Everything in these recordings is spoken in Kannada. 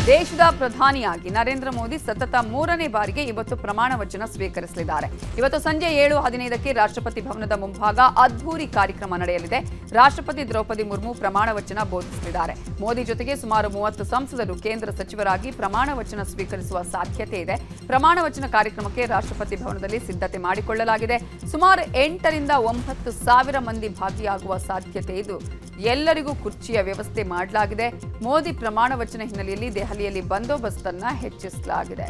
ದೇಶದ ಪ್ರಧಾನಿಯಾಗಿ ನರೇಂದ್ರ ಮೋದಿ ಸತತ 3ನೇ ಬಾರಿಗೆ ಇವತ್ತು ಪ್ರಮಾಣ ವಚನ ಸ್ವೀಕರಿಸಲಿದ್ದಾರೆ. ಇವತ್ತು ಸಂಜೆ 7:15ಕ್ಕೆ ರಾಷ್ಟ್ರಪತಿ ಭವನದ ಮುಂಭಾಗ ಅದ್ಧೂರಿ ಕಾರ್ಯಕ್ರಮ ನಡೆಯಲಿದೆ. ರಾಷ್ಟ್ರಪತಿ ದ್ರೌಪದಿ ಮುರ್ಮು ಪ್ರಮಾಣ ವಚನ ಬೋಧಿಸಲಿದ್ದಾರೆ. ಮೋದಿ ಜೊತೆಗೆ ಸುಮಾರು 30 ಸಂಸದರು ಕೇಂದ್ರ ಸಚಿವರಾಗಿ ಪ್ರಮಾಣ ವಚನ ಸ್ವೀಕರಿಸುವ ಸಾಧ್ಯತೆ ಇದೆ. ಪ್ರಮಾಣ ವಚನ ಕಾರ್ಯಕ್ರಮಕ್ಕೆ ರಾಷ್ಟ್ರಪತಿ ಭವನದಲ್ಲಿ ಸಿದ್ಧತೆ ಮಾಡಿಕೊಳ್ಳಲಾಗಿದೆ. ಸುಮಾರು 8 ರಿಂದ 9 ಸಾವಿರ ಮಂದಿ ಭಾಗಿಯಾಗುವ ಸಾಧ್ಯತೆ ಇದ್ದು ಎಲ್ಲರಿಗೂ ಕುರ್ಚಿಯ ವ್ಯವಸ್ಥೆ ಮಾಡಲಾಗಿದೆ. ಮೋದಿ ಪ್ರಮಾಣ ವಚನ ಹಿನ್ನೆಲೆಯಲ್ಲಿ ದೆಹಲಿಯಲ್ಲಿ ಬಂದೋಬಸ್ತ್ ಅನ್ನು ಹೆಚ್ಚಿಸಲಾಗಿದೆ.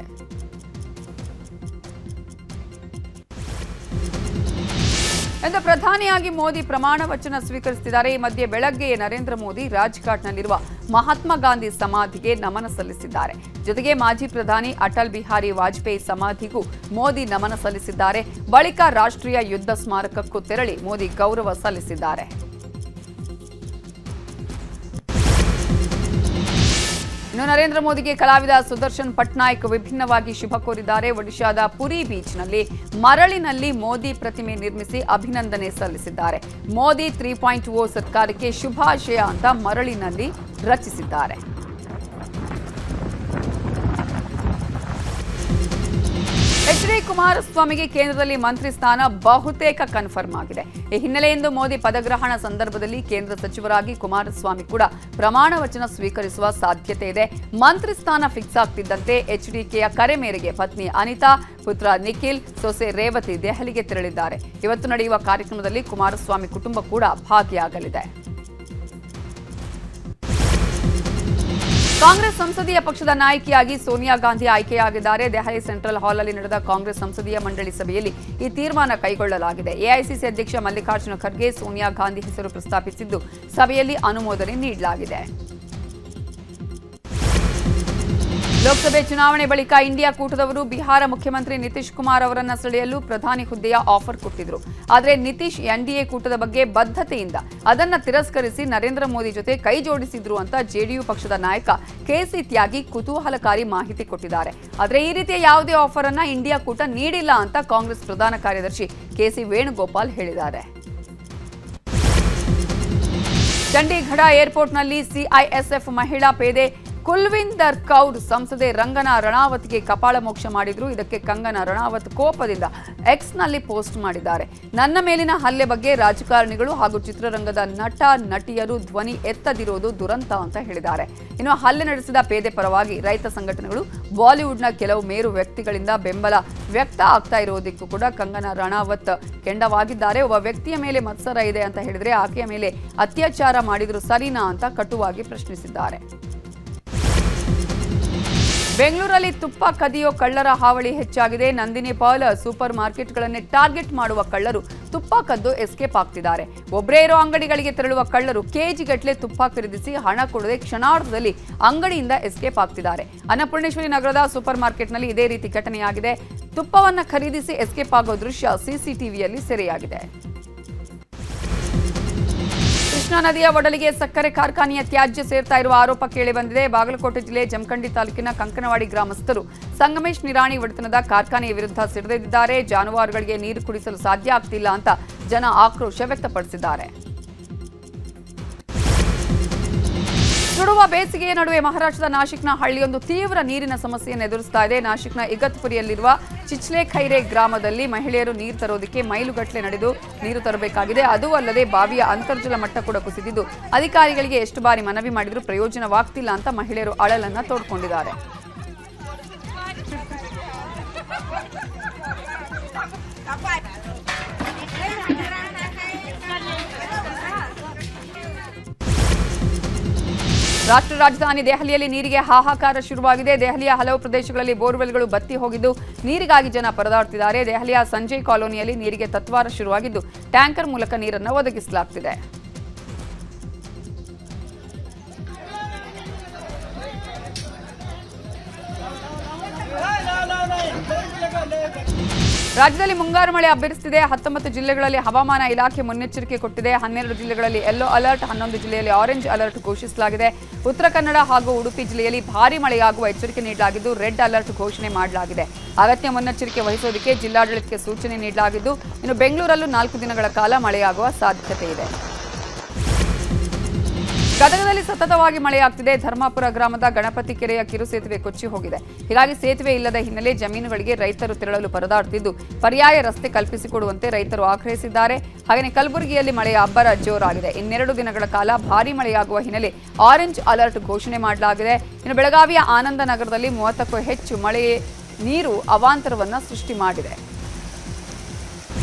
ಎಂದು ಪ್ರಧಾನಿಯಾಗಿ ಮೋದಿ ಪ್ರಮಾಣ ವಚನ ಸ್ವೀಕರಿಸುತ್ತಿದ್ದಾರೆ. ಈ ಮಧ್ಯೆ ಬೆಳಗ್ಗೆ ನರೇಂದ್ರ ಮೋದಿ ರಾಜ್ಘಾಟ್ನಲ್ಲಿರುವ ಮಹಾತ್ಮ ಗಾಂಧಿ ಸಮಾಧಿಗೆ ನಮನ ಸಲ್ಲಿಸಿದ್ದಾರೆ. ಜೊತೆಗೆ ಮಾಜಿ ಪ್ರಧಾನಿ ಅಟಲ್ ಬಿಹಾರಿ ವಾಜಪೇಯಿ ಸಮಾಧಿಗೂ ಮೋದಿ ನಮನ ಸಲ್ಲಿಸಿದ್ದಾರೆ. ಬಳಿಕ ರಾಷ್ಟ್ರೀಯ ಯುದ್ಧ ಸ್ಮಾರಕಕ್ಕೂ ತೆರಳಿ ಮೋದಿ ಗೌರವ ಸಲ್ಲಿಸಿದ್ದಾರೆ. ಇನ್ನು ನರೇಂದ್ರ ಮೋದಿಗೆ ಕಲಾವಿದ ಸುದರ್ಶನ್ ಪಟ್ನಾಯಕ್ ವಿಭಿನ್ನವಾಗಿ ಶುಭ ಕೋರಿದ್ದಾರೆ. ಒಡಿಶಾದ ಪುರಿ ಬೀಚ್ನಲ್ಲಿ ಮರಳಿನಲ್ಲಿ ಮೋದಿ ಪ್ರತಿಮೆ ನಿರ್ಮಿಸಿ ಅಭಿನಂದನೆ ಸಲ್ಲಿಸಿದ್ದಾರೆ. ಮೋದಿ 3.0 ಸರ್ಕಾರಕ್ಕೆ ಶುಭಾಶಯ ಅಂತ ಮರಳಿನಲ್ಲಿ ರಚಿಸಿದ್ದಾರೆ. ಎಚ್.ಡಿ. ಕುಮಾರಸ್ವಾಮಿಗೆ ಕೇಂದ್ರದಲ್ಲಿ ಮಂತ್ರಿ ಸ್ಥಾನ ಬಹುತೇಕ ಕನ್ಫರ್ಮ್ ಆಗಿದೆ. ಈ ಹಿನ್ನೆಲೆಯಿಂದ ಮೋದಿ ಪದಗ್ರಹಣ ಸಂದರ್ಭದಲ್ಲಿ ಕೇಂದ್ರ ಸಚಿವರಾಗಿ ಕುಮಾರಸ್ವಾಮಿ ಕೂಡ ಪ್ರಮಾಣ ವಚನ ಸ್ವೀಕರಿಸುವ ಸಾಧ್ಯತೆ ಇದೆ. ಮಂತ್ರಿ ಸ್ಥಾನ ಫಿಕ್ಸ್ ಆಗ್ತಿದ್ದಂತೆ ಎಚ್ಡಿಕೆಯ ಕರೆ ಮೇರೆಗೆ ಪತ್ನಿ ಅನಿತಾ, ಪುತ್ರ ನಿಖಿಲ್, ಸೊಸೆ ರೇವತಿ ದೆಹಲಿಗೆ ತೆರಳಿದ್ದಾರೆ. ಇವತ್ತು ನಡೆಯುವ ಕಾರ್ಯಕ್ರಮದಲ್ಲಿ ಕುಮಾರಸ್ವಾಮಿ ಕುಟುಂಬ ಕೂಡ ಭಾಗಿಯಾಗಲಿದೆ. ಕಾಂಗ್ರೆಸ್ ಸಂಸದೀಯ ಪಕ್ಷದ ನಾಯಕಿಯಾಗಿ ಸೋನಿಯಾ ಗಾಂಧಿ ಆಯ್ಕೆಯಾಗಿದ್ದಾರೆ. ದೆಹಲಿ ಸೆಂಟ್ರಲ್ ಹಾಲ್ನಲ್ಲಿ ನಡೆದ ಕಾಂಗ್ರೆಸ್ ಸಂಸದೀಯ ಮಂಡಳಿ ಸಭೆಯಲ್ಲಿ ಈ ತೀರ್ಮಾನ ಕೈಗೊಳ್ಳಲಾಗಿದೆ. ಎಐಸಿಸಿ ಅಧ್ಯಕ್ಷ ಮಲ್ಲಿಕಾರ್ಜುನ ಖರ್ಗೆ ಸೋನಿಯಾ ಗಾಂಧಿ ಹೆಸರು ಪ್ರಸ್ತಾಪಿಸಿದ್ದು ಸಭೆಯಲ್ಲಿ ಅನುಮೋದನೆ ನೀಡಲಾಗಿದೆ. ಲೋಕಸಭೆ ಚುನಾವಣೆ ಬಳಿಕ ಇಂಡಿಯಾ ಕೂಟದವರು ಬಿಹಾರ ಮುಖ್ಯಮಂತ್ರಿ ನಿತೀಶ್ ಕುಮಾರ್ ಅವರನ್ನ ಸೆಳೆಯಲು ಪ್ರಧಾನಿ ಹುದ್ದೆಯ ಆಫರ್ ಕೊಟ್ಟಿದ್ರು. ಆದರೆ ನಿತೀಶ್ ಎನ್ಡಿಎ ಕೂಟದ ಬಗ್ಗೆ ಬದ್ಧತೆಯಿಂದ ಅದನ್ನ ತಿರಸ್ಕರಿಸಿ ನರೇಂದ್ರ ಮೋದಿ ಜೊತೆ ಕೈ ಜೋಡಿಸಿದ್ರು ಅಂತ ಜೆಡಿಯು ಪಕ್ಷದ ನಾಯಕ ಕೆಸಿ ತ್ಯಾಗಿ ಕುತೂಹಲಕಾರಿ ಮಾಹಿತಿ ಕೊಟ್ಟಿದ್ದಾರೆ. ಆದರೆ ಈ ರೀತಿಯ ಯಾವುದೇ ಆಫರ್ ಅನ್ನ ಇಂಡಿಯಾ ಕೂಟ ನೀಡಿಲ್ಲ ಅಂತ ಕಾಂಗ್ರೆಸ್ ಪ್ರಧಾನ ಕಾರ್ಯದರ್ಶಿ ಕೆಸಿ ವೇಣುಗೋಪಾಲ್ ಹೇಳಿದ್ದಾರೆ. ಚಂಡೀಗಢ ಏರ್ಪೋರ್ಟ್ನಲ್ಲಿ ಸಿಐಎಸ್ಎಫ್ ಮಹಿಳಾ ಪೇದೆ ಕುಲ್ವಿಂದರ್ ಕೌರ್ ಸಂಸದೆ ರಂಗನಾ ರಣಾವತ್ಗೆ ಕಪಾಳ ಮೋಕ್ಷ ಮಾಡಿದ್ರು. ಇದಕ್ಕೆ ಕಂಗನಾ ರಣಾವತ್ ಕೋಪದಿಂದ ಎಕ್ಸ್ನಲ್ಲಿ ಪೋಸ್ಟ್ ಮಾಡಿದ್ದಾರೆ. ನನ್ನ ಮೇಲಿನ ಹಲ್ಲೆ ಬಗ್ಗೆ ರಾಜಕಾರಣಿಗಳು ಹಾಗೂ ಚಿತ್ರರಂಗದ ನಟ ನಟಿಯರು ಧ್ವನಿ ಎತ್ತದಿರೋದು ದುರಂತ ಅಂತ ಹೇಳಿದ್ದಾರೆ. ಇನ್ನು ಹಲ್ಲೆ ನಡೆಸಿದ ಪೇದೆ ಪರವಾಗಿ ರೈತ ಸಂಘಟನೆಗಳು, ಬಾಲಿವುಡ್ನ ಕೆಲವು ಮೇರು ವ್ಯಕ್ತಿಗಳಿಂದ ಬೆಂಬಲ ವ್ಯಕ್ತ ಆಗ್ತಾ ಇರೋದಕ್ಕೂ ಕೂಡ ಕಂಗನಾ ರಣಾವತ್ ಕೆಂಡವಾಗಿದ್ದಾರೆ. ಒಬ್ಬ ವ್ಯಕ್ತಿಯ ಮೇಲೆ ಮತ್ಸರ ಇದೆ ಅಂತ ಹೇಳಿದ್ರೆ ಆಕೆಯ ಮೇಲೆ ಅತ್ಯಾಚಾರ ಮಾಡಿದ್ರು ಸರಿನಾ ಅಂತ ಕಟುವಾಗಿ ಪ್ರಶ್ನಿಸಿದ್ದಾರೆ. ಬೆಂಗಳೂರಲ್ಲಿ ತುಪ್ಪ ಕದಿಯೋ ಕಳ್ಳರ ಹಾವಳಿ ಹೆಚ್ಚಾಗಿದೆ. ನಂದಿನಿ ಪಾಲ್ ಸೂಪರ್ ಮಾರ್ಕೆಟ್ಗಳನ್ನೇ ಟಾರ್ಗೆಟ್ ಮಾಡುವ ಕಳ್ಳರು ತುಪ್ಪ ಕದ್ದು ಎಸ್ಕೇಪ್ ಆಗ್ತಿದ್ದಾರೆ. ಒಬ್ಬರೇ ಇರೋ ಅಂಗಡಿಗಳಿಗೆ ತೆರಳುವ ಕಳ್ಳರು ಕೆಜಿಗಟ್ಟಲೆ ತುಪ್ಪ ಖರೀದಿಸಿ ಹಣ ಕೊಡದೆ ಕ್ಷಣಾರ್ಧದಲ್ಲಿ ಅಂಗಡಿಯಿಂದ ಎಸ್ಕೇಪ್ ಆಗ್ತಿದ್ದಾರೆ. ಅನ್ನಪೂರ್ಣೇಶ್ವರಿ ನಗರದ ಸೂಪರ್ ಮಾರ್ಕೆಟ್ನಲ್ಲಿ ಇದೇ ರೀತಿ ಘಟನೆಯಾಗಿದೆ. ತುಪ್ಪವನ್ನ ಖರೀದಿಸಿ ಎಸ್ಕೇಪ್ ಆಗೋ ದೃಶ್ಯ ಸಿಸಿಟಿವಿಯಲ್ಲಿ ಸೆರೆಯಾಗಿದೆ. ಕೃಷ್ಣಾ ನದಿಯ ಒಡಲಿಗೆ ಸಕ್ಕರೆ ಕಾರ್ಖಾನೆಯ ತ್ಯಾಜ್ಯ ಸೇರ್ತಾ ಇರುವ ಆರೋಪ ಕೇಳಿಬಂದಿದೆ. ಬಾಗಲಕೋಟೆ ಜಿಲ್ಲೆ ಜಮಖಂಡಿ ತಾಲೂಕಿನ ಕಂಕನವಾಡಿ ಗ್ರಾಮಸ್ಥರು ಸಂಗಮೇಶ್ ನಿರಾಣಿ ಒಡೆತನದ ಕಾರ್ಖಾನೆಯ ವಿರುದ್ಧ ಸಿಡಿದೆದ್ದಿದ್ದಾರೆ. ಜಾನುವಾರುಗಳಿಗೆ ನೀರು ಕುಡಿಸಲು ಸಾಧ್ಯ ಆಗ್ತಿಲ್ಲ ಅಂತ ಜನ ಆಕ್ರೋಶ ವ್ಯಕ್ತಪಡಿಸಿದ್ದಾರೆ. ಸುಡುವ ಬೇಸಿಗೆಯ ನಡುವೆ ಮಹಾರಾಷ್ಟ್ರದ ನಾಶಿಕ್ನ ಹಳ್ಳಿಯೊಂದು ತೀವ್ರ ನೀರಿನ ಸಮಸ್ಯೆಯನ್ನು ಎದುರಿಸ್ತಾ ಇದೆ. ನಾಶಿಕ್ನ ಇಗತ್ಪುರಿಯಲ್ಲಿರುವ ಚಿಚ್ಲೆ ಖೈರೆ ಗ್ರಾಮದಲ್ಲಿ ಮಹಿಳೆಯರು ನೀರು ತರೋದಕ್ಕೆ ಮೈಲುಗಟ್ಟಲೆ ನಡೆದು ನೀರು ತರಬೇಕಾಗಿದೆ. ಅದೂ ಅಲ್ಲದೆ ಬಾವಿಯ ಅಂತರ್ಜಲ ಮಟ್ಟ ಕೂಡ ಕುಸಿದಿದ್ದು ಅಧಿಕಾರಿಗಳಿಗೆ ಎಷ್ಟು ಬಾರಿ ಮನವಿ ಮಾಡಿದರೂ ಪ್ರಯೋಜನವಾಗ್ತಿಲ್ಲ ಅಂತ ಮಹಿಳೆಯರು ಅಳಲನ್ನ ತೋಡ್ಕೊಂಡಿದ್ದಾರೆ. ರಾಷ್ಟ್ರ ರಾಜಧಾನಿ ದೆಹಲಿಯಲ್ಲಿ ನೀರಿಗೆ ಹಾಹಾಕಾರ ಶುರುವಾಗಿದೆ. ದೆಹಲಿಯ ಹಲವು ಪ್ರದೇಶಗಳಲ್ಲಿ ಬೋರ್ವೆಲ್ಗಳು ಬತ್ತಿ ಹೋಗಿದ್ದು ನೀರಿಗಾಗಿ ಜನ ಪರದಾಡುತ್ತಿದ್ದಾರೆ. ದೆಹಲಿಯ ಸಂಜಯ್ ಕಾಲೋನಿಯಲ್ಲಿ ನೀರಿಗೆ ತತ್ವಾರ ಶುರುವಾಗಿದ್ದು ಟ್ಯಾಂಕರ್ ಮೂಲಕ ನೀರನ್ನು ಒದಗಿಸಲಾಗುತ್ತಿದೆ. ರಾಜ್ಯದಲ್ಲಿ ಮುಂಗಾರು ಮಳೆ ಅಬ್ಬರಿಸುತ್ತಿದೆ. 19 ಜಿಲ್ಲೆಗಳಲ್ಲಿ ಹವಾಮಾನ ಇಲಾಖೆ ಮುನ್ನೆಚ್ಚರಿಕೆ ಕೊಟ್ಟಿದೆ. 12 ಜಿಲ್ಲೆಗಳಲ್ಲಿ ಯೆಲ್ಲೋ ಅಲರ್ಟ್, 11 ಜಿಲ್ಲೆಯಲ್ಲಿ ಆರೆಂಜ್ ಅಲರ್ಟ್ ಘೋಷಿಸಲಾಗಿದೆ. ಉತ್ತರ ಕನ್ನಡ ಹಾಗೂ ಉಡುಪಿ ಜಿಲ್ಲೆಯಲ್ಲಿ ಭಾರೀ ಮಳೆಯಾಗುವ ಎಚ್ಚರಿಕೆ ನೀಡಲಾಗಿದ್ದು ರೆಡ್ ಅಲರ್ಟ್ ಘೋಷಣೆ ಮಾಡಲಾಗಿದೆ. ಅಗತ್ಯ ಮುನ್ನೆಚ್ಚರಿಕೆ ವಹಿಸುವುದಕ್ಕೆ ಜಿಲ್ಲಾಡಳಿತಕ್ಕೆ ಸೂಚನೆ ನೀಡಲಾಗಿದ್ದು ಇನ್ನು ಬೆಂಗಳೂರಲ್ಲೂ 4 ದಿನಗಳ ಕಾಲ ಮಳೆಯಾಗುವ ಸಾಧ್ಯತೆ ಇದೆ. ಗದಗದಲ್ಲಿ ಸತತವಾಗಿ ಮಳೆಯಾಗ್ತಿದೆ. ಧರ್ಮಾಪುರ ಗ್ರಾಮದ ಗಣಪತಿ ಕೆರೆಯ ಕಿರು ಸೇತುವೆ ಕೊಚ್ಚಿ ಹೋಗಿದೆ. ಹೀಗಾಗಿ ಸೇತುವೆ ಇಲ್ಲದ ಹಿನ್ನೆಲೆ ಜಮೀನುಗಳಿಗೆ ರೈತರು ತೆರಳಲು ಪರದಾಡುತ್ತಿದ್ದು ಪರ್ಯಾಯ ರಸ್ತೆ ಕಲ್ಪಿಸಿಕೊಡುವಂತೆ ರೈತರು ಆಗ್ರಹಿಸಿದ್ದಾರೆ. ಹಾಗೆಯೇ ಕಲಬುರಗಿಯಲ್ಲಿ ಮಳೆಯ ಅಬ್ಬರ ಜೋರಾಗಿದೆ. ಇನ್ನೆರಡು ದಿನಗಳ ಕಾಲ ಭಾರೀ ಮಳೆಯಾಗುವ ಹಿನ್ನೆಲೆ ಆರೆಂಜ್ ಅಲರ್ಟ್ ಘೋಷಣೆ ಮಾಡಲಾಗಿದೆ. ಇನ್ನು ಬೆಳಗಾವಿಯ ಆನಂದ ನಗರದಲ್ಲಿ 30ಕ್ಕೂ ಹೆಚ್ಚು ಮಳೆ ನೀರು ಅವಾಂತರವನ್ನ ಸೃಷ್ಟಿ ಮಾಡಿದೆ.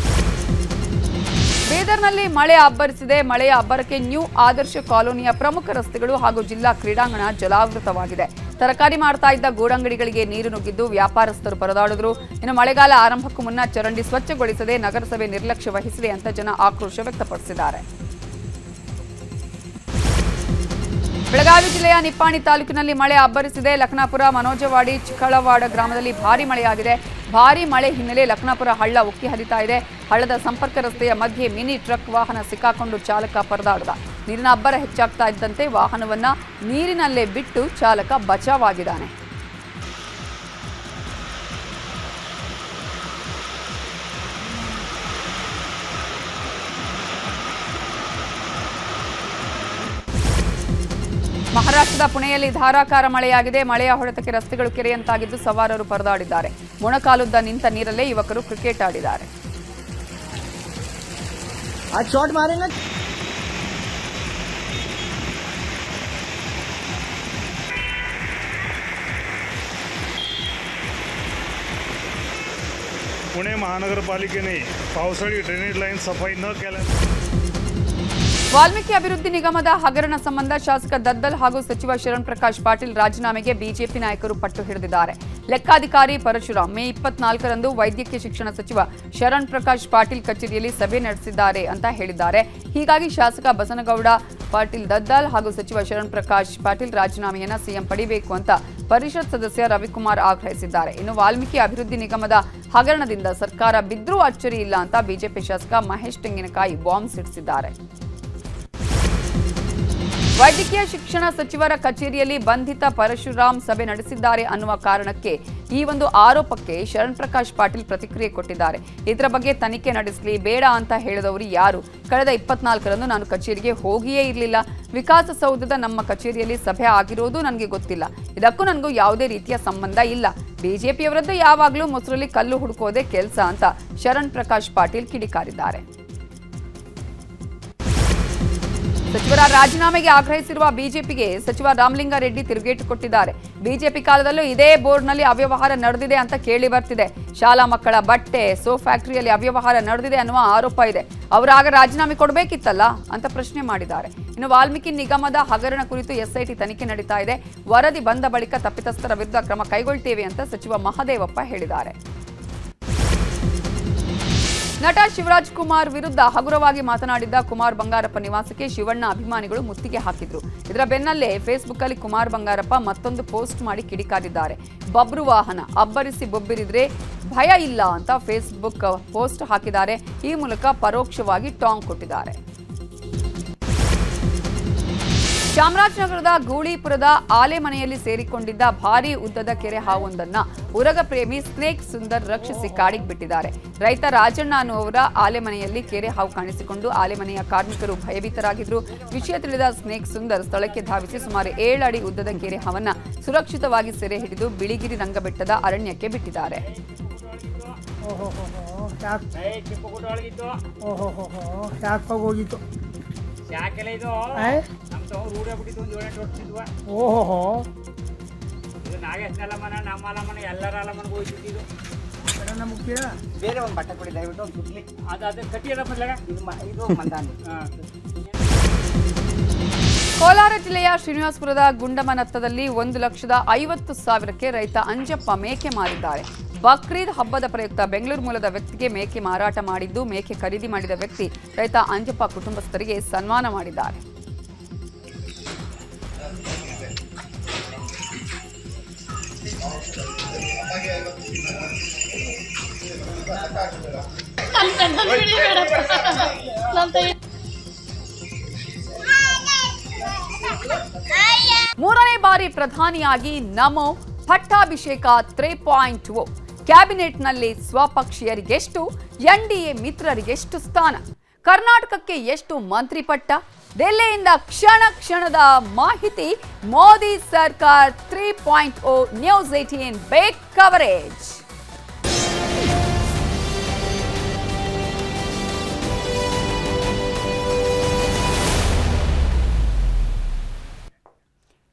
ಬೀದರ್ನಲ್ಲಿ ಮಳೆ ಅಬ್ಬರಿಸಿದೆ. ಮಳೆಯ ಅಬ್ಬರಕ್ಕೆ ನ್ಯೂ ಆದರ್ಶ ಕಾಲೋನಿಯ ಪ್ರಮುಖ ರಸ್ತೆಗಳು ಹಾಗೂ ಜಿಲ್ಲಾ ಕ್ರೀಡಾಂಗಣ ಜಲಾವೃತವಾಗಿದೆ. ತರಕಾರಿ ಮಾರ್ತಾ ಇದ್ದ ಗೂಡಂಗಡಿಗಳಿಗೆ ನೀರು ನುಗ್ಗಿದ್ದು ವ್ಯಾಪಾರಸ್ಥರು ಪರದಾಡಿದ್ರು. ಇನ್ನು ಮಳೆಗಾಲ ಆರಂಭಕ್ಕೂ ಮುನ್ನ ಚರಂಡಿ ಸ್ವಚ್ಛಗೊಳಿಸದೆ ನಗರಸಭೆ ನಿರ್ಲಕ್ಷ್ಯ ವಹಿಸಿದೆ ಅಂತ ಜನ ಆಕ್ರೋಶ ವ್ಯಕ್ತಪಡಿಸಿದ್ದಾರೆ. ಬೆಳಗಾವಿ ಜಿಲ್ಲೆಯ ನಿಪ್ಪಾಣಿ ತಾಲೂಕಿನಲ್ಲಿ ಮಳೆ ಅಬ್ಬರಿಸಿದೆ. ಲಖನಾಪುರ, ಮನೋಜವಾಡಿ, ಚಿಕ್ಕಳವಾಡ ಗ್ರಾಮದಲ್ಲಿ ಭಾರೀ ಮಳೆಯಾಗಿದೆ. ಭಾರೀ ಮಳೆ ಹಿನ್ನೆಲೆ ಲಖನಾಪುರ ಹಳ್ಳ ಉಕ್ಕಿ ಹರಿತಾ ಇದೆ. ಹಳ್ಳದ ಸಂಪರ್ಕ ರಸ್ತೆಯ ಮಧ್ಯೆ ಮಿನಿ ಟ್ರಕ್ ವಾಹನ ಸಿಕ್ಕಾಕೊಂಡು ಚಾಲಕ ಪರದಾಡಿದ. ನೀರಿನ ಅಬ್ಬರ ಹೆಚ್ಚಾಗ್ತಾ ಇದ್ದಂತೆ ವಾಹನವನ್ನ ನೀರಿನಲ್ಲೇ ಬಿಟ್ಟು ಚಾಲಕ ಬಚಾವಾಗಿದ್ದಾನೆ. ಮಹಾರಾಷ್ಟ್ರದ ಪುಣೆಯಲ್ಲಿ ಧಾರಾಕಾರ ಮಳೆಯಾಗಿದೆ. ಮಳೆಯ ಹೊಡೆತಕ್ಕೆ ರಸ್ತೆಗಳು ಕೆರೆಯಂತಾಗಿದ್ದು ಸವಾರರು ಪರದಾಡಿದ್ದಾರೆ. ಮೊಣಕಾಲುದ್ದ ನಿಂತ ನೀರಲ್ಲೇ ಯುವಕರು ಕ್ರಿಕೆಟ್ ಆಡಿದ್ದಾರೆ. पुणे महानगरपालिकेने पावसाळी ड्रेनेज लाईन सफाई न केल्यास ವಾಲ್ಮೀಕಿ ಅಭಿವೃದ್ಧಿ ನಿಗಮದ ಹಗರಣ ಸಂಬಂಧ ಶಾಸಕ ದದ್ದಲ್ ಹಾಗೂ ಸಚಿವ ಶರಣ್ ಪ್ರಕಾಶ್ ಪಾಟೀಲ್ ರಾಜೀನಾಮೆಗೆ ಬಿಜೆಪಿ ನಾಯಕರು ಪಟ್ಟು ಹಿಡಿದಿದ್ದಾರೆ. ಲೆಕ್ಕಾಧಿಕಾರಿ ಪರಶುರಾಮ್ ಮೇ 24ರಂದು ವೈದ್ಯಕೀಯ ಶಿಕ್ಷಣ ಸಚಿವ ಶರಣ್ ಪ್ರಕಾಶ್ ಪಾಟೀಲ್ ಕಚೇರಿಯಲ್ಲಿ ಸಭೆ ನಡೆಸಿದ್ದಾರೆ ಅಂತ ಹೇಳಿದ್ದಾರೆ. ಹೀಗಾಗಿ ಶಾಸಕ ಬಸನಗೌಡ ಪಾಟೀಲ್ ದದ್ದಲ್ ಹಾಗೂ ಸಚಿವ ಶರಣ್ ಪ್ರಕಾಶ್ ಪಾಟೀಲ್ ರಾಜೀನಾಮೆಯನ್ನ ಸಿಎಂ ಪಡಿಬೇಕು ಅಂತ ಪರಿಷತ್ ಸದಸ್ಯ ರವಿಕುಮಾರ್ ಆಗ್ರಹಿಸಿದ್ದಾರೆ. ಇನ್ನು ವಾಲ್ಮೀಕಿ ಅಭಿವೃದ್ಧಿ ನಿಗಮದ ಹಗರಣದಿಂದ ಸರ್ಕಾರ ಬಿದ್ರೂ ಅಚ್ಚರಿ ಇಲ್ಲ ಅಂತ ಬಿಜೆಪಿ ಶಾಸಕ ಮಹೇಶ್ ತೆಂಗಿನಕಾಯಿ ಬಾಂಬ್ ಸಿಡಿಸಿದ್ದಾರೆ. ವೈದ್ಯಕೀಯ ಶಿಕ್ಷಣ ಸಚಿವರ ಕಚೇರಿಯಲ್ಲಿ ಬಂಧಿತ ಪರಶುರಾಮ್ ಸಭೆ ನಡೆಸಿದ್ದಾರೆ ಅನ್ನುವ ಕಾರಣಕ್ಕೆ ಈ ಒಂದು ಆರೋಪಕ್ಕೆ ಶರಣ್ ಪ್ರಕಾಶ್ ಪಾಟೀಲ್ ಪ್ರತಿಕ್ರಿಯೆ ಕೊಟ್ಟಿದ್ದಾರೆ. ಇದರ ಬಗ್ಗೆ ತನಿಖೆ ನಡೆಸಲಿ, ಬೇಡ ಅಂತ ಹೇಳಿದವರು ಯಾರು? ಕಳೆದ 24ರಂದು ನಾನು ಕಚೇರಿಗೆ ಹೋಗಿಯೇ ಇರಲಿಲ್ಲ. ವಿಕಾಸಸೌಧದ ನಮ್ಮ ಕಚೇರಿಯಲ್ಲಿ ಸಭೆ ಆಗಿರೋದು ನನಗೆ ಗೊತ್ತಿಲ್ಲ. ಇದಕ್ಕೂ ನನಗೂ ಯಾವುದೇ ರೀತಿಯ ಸಂಬಂಧ ಇಲ್ಲ. ಬಿಜೆಪಿಯ ವಿರುದ್ಧ ಯಾವಾಗಲೂ ಮೊಸರಲ್ಲಿ ಕಲ್ಲು ಹುಡುಕೋದೇ ಕೆಲಸ ಅಂತ ಶರಣ್ ಪ್ರಕಾಶ್ ಪಾಟೀಲ್ ಕಿಡಿಕಾರಿದ್ದಾರೆ. ಸಚಿವರ ರಾಜೀನಾಮೆಗೆ ಆಗ್ರಹಿಸಿರುವ ಬಿಜೆಪಿಗೆ ಸಚಿವ ರಾಮಲಿಂಗಾರೆಡ್ಡಿ ತಿರುಗೇಟು ಕೊಟ್ಟಿದ್ದಾರೆ. ಬಿಜೆಪಿ ಕಾಲದಲ್ಲೂ ಇದೇ ಬೋರ್ಡ್ನಲ್ಲಿ ಅವ್ಯವಹಾರ ನಡೆದಿದೆ ಅಂತ ಕೇಳಿ ಬರ್ತಿದೆ. ಶಾಲಾ ಮಕ್ಕಳ ಬಟ್ಟೆ, ಸೋಪ್ ಫ್ಯಾಕ್ಟರಿಯಲ್ಲಿ ಅವ್ಯವಹಾರ ನಡೆದಿದೆ ಅನ್ನುವ ಆರೋಪ ಇದೆ. ಅವರಾಗ ರಾಜೀನಾಮೆ ಕೊಡಬೇಕಿತ್ತಲ್ಲ ಅಂತ ಪ್ರಶ್ನೆ ಮಾಡಿದ್ದಾರೆ. ಇನ್ನು ವಾಲ್ಮೀಕಿ ನಿಗಮದ ಹಗರಣ ಕುರಿತು ಎಸ್ಐಟಿ ತನಿಖೆ ನಡೀತಾ ಇದೆ. ವರದಿ ಬಂದ ಬಳಿಕ ತಪ್ಪಿತಸ್ಥರ ವಿರುದ್ಧ ಕ್ರಮ ಕೈಗೊಳ್ಳುತ್ತೇವೆ ಅಂತ ಸಚಿವ ಮಹದೇವಪ್ಪ ಹೇಳಿದ್ದಾರೆ. ನಟ ಶಿವರಾಜ್ ಕುಮಾರ್ ವಿರುದ್ಧ ಹಗುರವಾಗಿ ಮಾತನಾಡಿದ್ದ ಕುಮಾರ್ ಬಂಗಾರಪ್ಪ ನಿವಾಸಕ್ಕೆ ಶಿವಣ್ಣ ಅಭಿಮಾನಿಗಳು ಮುತ್ತಿಗೆ ಹಾಕಿದ್ರು. ಇದರ ಬೆನ್ನಲ್ಲೇ ಫೇಸ್ಬುಕ್ ಅಲ್ಲಿ ಕುಮಾರ್ ಬಂಗಾರಪ್ಪ ಮತ್ತೊಂದು ಪೋಸ್ಟ್ ಮಾಡಿ ಕಿಡಿಕಾರಿದ್ದಾರೆ. ಬಬ್ರು ವಾಹನ ಅಬ್ಬರಿಸಿ ಬೊಬ್ಬಿರಿದ್ರೆ ಭಯ ಇಲ್ಲ ಅಂತ ಫೇಸ್ಬುಕ್ ಪೋಸ್ಟ್ ಹಾಕಿದ್ದಾರೆ. ಈ ಮೂಲಕ ಪರೋಕ್ಷವಾಗಿ ಟಾಂಗ್ ಕೊಟ್ಟಿದ್ದಾರೆ. ಚಾಮರಾಜನಗರದ ಗೂಳಿಪುರದ ಆಲೆಮನೆಯಲ್ಲಿ ಸೇರಿಕೊಂಡಿದ್ದ ಭಾರೀ ಉದ್ದದ ಕೆರೆ ಹಾವೊಂದನ್ನ ಉರಗ ಪ್ರೇಮಿ ಸ್ನೇಕ್ ಸುಂದರ್ ರಕ್ಷಿಸಿ ಕಾಡಿಗೆ ಬಿಟ್ಟಿದ್ದಾರೆ. ರೈತ ರಾಜಣ್ಣ ಅನ್ನುವರ ಆಲೆಮನೆಯಲ್ಲಿ ಕೆರೆ ಹಾವು ಕಾಣಿಸಿಕೊಂಡು ಆಲೆಮನೆಯ ಕಾರ್ಮಿಕರು ಭಯಭೀತರಾಗಿದ್ರು. ವಿಷಯ ತಿಳಿದ ಸ್ನೇಕ್ ಸುಂದರ್ ಸ್ಥಳಕ್ಕೆ ಧಾವಿಸಿ ಸುಮಾರು 7 ಅಡಿ ಉದ್ದದ ಕೆರೆ ಹಾವನ್ನ ಸುರಕ್ಷಿತವಾಗಿ ಸೆರೆ ಹಿಡಿದು ಬಿಳಿಗಿರಿ ರಂಗಬೆಟ್ಟದ ಅರಣ್ಯಕ್ಕೆ ಬಿಟ್ಟಿದ್ದಾರೆ. ಓಹೋ ಬೇರೆ ಒಂದು ಬಟ್ಟೆ ಕೊಡಿ ದಯವಿಟ್ಟು ಒಂದು ಸುತ್ತಲಿ ಅದು ಕಟ್ಟಿಯಲ್ಲ ಇದು ಮಂದಾನಿ. ಕೋಲಾರ ಜಿಲ್ಲೆಯ ಶ್ರೀನಿವಾಸಪುರದ ಗುಂಡಮನತ್ತದಲ್ಲಿ 1,50,000ಕ್ಕೆ ರೈತ ಅಂಜಪ್ಪ ಮೇಕೆ ಮಾರಿದ್ದಾರೆ. ಬಕ್ರೀದ್ ಹಬ್ಬದ ಪ್ರಯುಕ್ತ ಬೆಂಗಳೂರು ಮೂಲದ ವ್ಯಕ್ತಿಗೆ ಮೇಕೆ ಮಾರಾಟ ಮಾಡಿದ್ದು, ಮೇಕೆ ಖರೀದಿ ಮಾಡಿದ ವ್ಯಕ್ತಿ ರೈತ ಅಂಜಪ್ಪ ಕುಟುಂಬಸ್ಥರಿಗೆ ಸನ್ಮಾನ ಮಾಡಿದ್ದಾರೆ. ಮೂರನೇ ಬಾರಿ ಪ್ರಧಾನಿಯಾಗಿ ನಮೋ ಪಟ್ಟಾಭಿಷೇಕ 3.0. ಕ್ಯಾಬಿನೆಟ್ನಲ್ಲಿ ಸ್ವಪಕ್ಷೀಯರಿಗೆಷ್ಟು, ಎನ್ಡಿಎ ಮಿತ್ರರಿಗೆಷ್ಟು ಸ್ಥಾನ, ಕರ್ನಾಟಕಕ್ಕೆ ಎಷ್ಟು ಮಂತ್ರಿ ಪಟ್ಟ, ದಿಲ್ಲಿಯಿಂದ ಕ್ಷಣ ಕ್ಷಣದ ಮಾಹಿತಿ. ಮೋದಿ ಸರ್ಕಾರ 3.0 ನ್ಯೂಸ್ 18 ಬಿಗ್ ಕವರೇಜ್.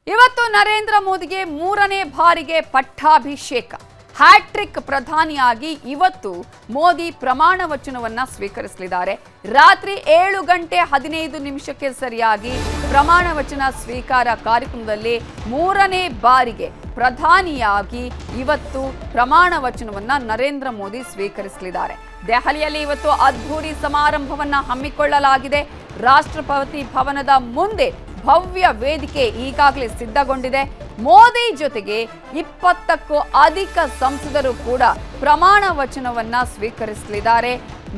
ಇವತ್ತು ನರೇಂದ್ರ ಮೋದಿಗೆ 3ನೇ ಬಾರಿಗೆ ಪಟ್ಟಾಭಿಷೇಕ. ಹ್ಯಾಟ್ರಿಕ್ ಪ್ರಧಾನಿಯಾಗಿ ಇವತ್ತು ಮೋದಿ ಪ್ರಮಾಣ ವಚನವನ್ನ ಸ್ವೀಕರಿಸಲಿದ್ದಾರೆ. ರಾತ್ರಿ 7:15 ಸರಿಯಾಗಿ ಪ್ರಮಾಣ ವಚನ ಸ್ವೀಕಾರ ಕಾರ್ಯಕ್ರಮದಲ್ಲಿ 3ನೇ ಬಾರಿಗೆ ಪ್ರಧಾನಿಯಾಗಿ ಇವತ್ತು ಪ್ರಮಾಣ ವಚನವನ್ನ ನರೇಂದ್ರ ಮೋದಿ ಸ್ವೀಕರಿಸಲಿದ್ದಾರೆ. ದೆಹಲಿಯಲ್ಲಿ ಇವತ್ತು ಅದ್ಧೂರಿ ಸಮಾರಂಭವನ್ನ ಹಮ್ಮಿಕೊಳ್ಳಲಾಗಿದೆ. ರಾಷ್ಟ್ರಪತಿ ಭವನದ ಮುಂದೆ ಭವ್ಯ ವೇದಿಕೆ ಈಗಾಗಲೇ ಸಿದ್ಧಗೊಂಡಿದೆ. ಮೋದಿ ಜೊತೆಗೆ 20ಕ್ಕೂ ಅಧಿಕ ಸಂಸದರು ಕೂಡ ಪ್ರಮಾಣ ವಚನವನ್ನ ಸ್ವೀಕರಿಸಲಿದ್ದಾರೆ.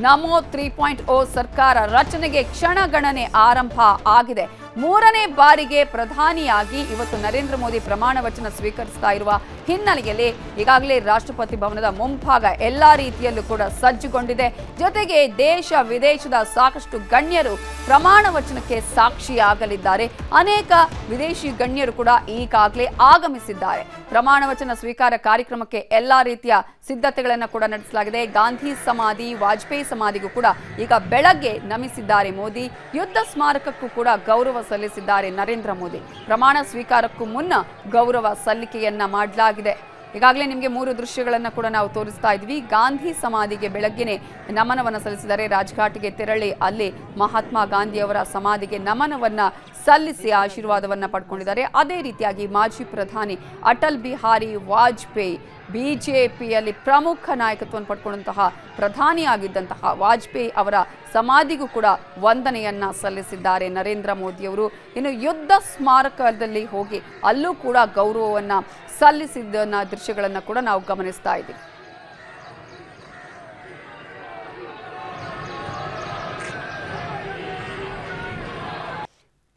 ನಮೋ 3.0 ಸರ್ಕಾರ ರಚನೆಗೆ ಕ್ಷಣಗಣನೆ ಆರಂಭ ಆಗಿದೆ. 3ನೇ ಬಾರಿಗೆ ಪ್ರಧಾನಿಯಾಗಿ ಇವತ್ತು ನರೇಂದ್ರ ಮೋದಿ ಪ್ರಮಾಣ ವಚನ ಸ್ವೀಕರಿಸ್ತಾ ಇರುವ ಹಿನ್ನೆಲೆಯಲ್ಲಿ ಈಗಾಗಲೇ ರಾಷ್ಟ್ರಪತಿ ಭವನದ ಮುಂಭಾಗ ಎಲ್ಲಾ ರೀತಿಯಲ್ಲೂ ಕೂಡ ಸಜ್ಜುಗೊಂಡಿದೆ. ಜೊತೆಗೆ ದೇಶ ವಿದೇಶದ ಸಾಕಷ್ಟು ಗಣ್ಯರು ಪ್ರಮಾಣ ವಚನಕ್ಕೆ ಸಾಕ್ಷಿಯಾಗಲಿದ್ದಾರೆ. ಅನೇಕ ವಿದೇಶಿ ಗಣ್ಯರು ಕೂಡ ಈಗಾಗಲೇ ಆಗಮಿಸಿದ್ದಾರೆ. ಪ್ರಮಾಣ ವಚನ ಸ್ವೀಕಾರ ಕಾರ್ಯಕ್ರಮಕ್ಕೆ ಎಲ್ಲಾ ರೀತಿಯ ಸಿದ್ಧತೆಗಳನ್ನು ಕೂಡ ನಡೆಸಲಾಗಿದೆ. ಗಾಂಧಿ ಸಮಾಧಿ, ವಾಜಪೇಯಿ ಸಮಾಧಿಗೂ ಕೂಡ ಈಗ ಬೆಳಗ್ಗೆ ನಮಿಸಿದ್ದಾರೆ ಮೋದಿ. ಯುದ್ಧ ಸ್ಮಾರಕಕ್ಕೂ ಕೂಡ ಗೌರವ ಸಲ್ಲಿಸಿದ್ದಾರೆ ನರೇಂದ್ರ ಮೋದಿ. ಪ್ರಮಾಣ ಸ್ವೀಕಾರಕ್ಕೂ ಮುನ್ನ ಗೌರವ ಸಲ್ಲಿಕೆಯನ್ನ ಮಾಡಲಾಗಿದೆ. ಈಗಾಗಲೇ ನಿಮಗೆ 3 ದೃಶ್ಯಗಳನ್ನು ಕೂಡ ನಾವು ತೋರಿಸ್ತಾ ಇದ್ವಿ. ಗಾಂಧಿ ಸಮಾಧಿಗೆ ಬೆಳಗ್ಗೆನೆ ನಮನವನ್ನು ಸಲ್ಲಿಸಿದ್ದಾರೆ. ರಾಜ್ಘಾಟ್ಗೆ ತೆರಳಿ ಅಲ್ಲಿ ಮಹಾತ್ಮ ಗಾಂಧಿಯವರ ಸಮಾಧಿಗೆ ನಮನವನ್ನ ಸಲ್ಲಿಸಿ ಆಶೀರ್ವಾದವನ್ನ ಪಡ್ಕೊಂಡಿದ್ದಾರೆ. ಅದೇ ರೀತಿಯಾಗಿ ಮಾಜಿ ಪ್ರಧಾನಿ ಅಟಲ್ ಬಿಹಾರಿ ವಾಜಪೇಯಿ, ಬಿಜೆಪಿಯಲ್ಲಿ ಪ್ರಮುಖ ನಾಯಕತ್ವವನ್ನು ಪಡ್ಕೊಂಡಂತಹ ಪ್ರಧಾನಿಯಾಗಿದ್ದಂತಹ ವಾಜಪೇಯಿ ಅವರ ಸಮಾಧಿಗೂ ಕೂಡ ವಂದನೆಯನ್ನ ಸಲ್ಲಿಸಿದ್ದಾರೆ ನರೇಂದ್ರ ಮೋದಿಯವರು. ಇನ್ನು ಯುದ್ಧ ಸ್ಮಾರಕದಲ್ಲಿ ಹೋಗಿ ಅಲ್ಲೂ ಕೂಡ ಗೌರವವನ್ನ ಸಲ್ಲಿಸಿದ ದೃಶ್ಯಗಳನ್ನು ಕೂಡ ನಾವು ಗಮನಿಸ್ತಾ ಇದ್ದೀವಿ.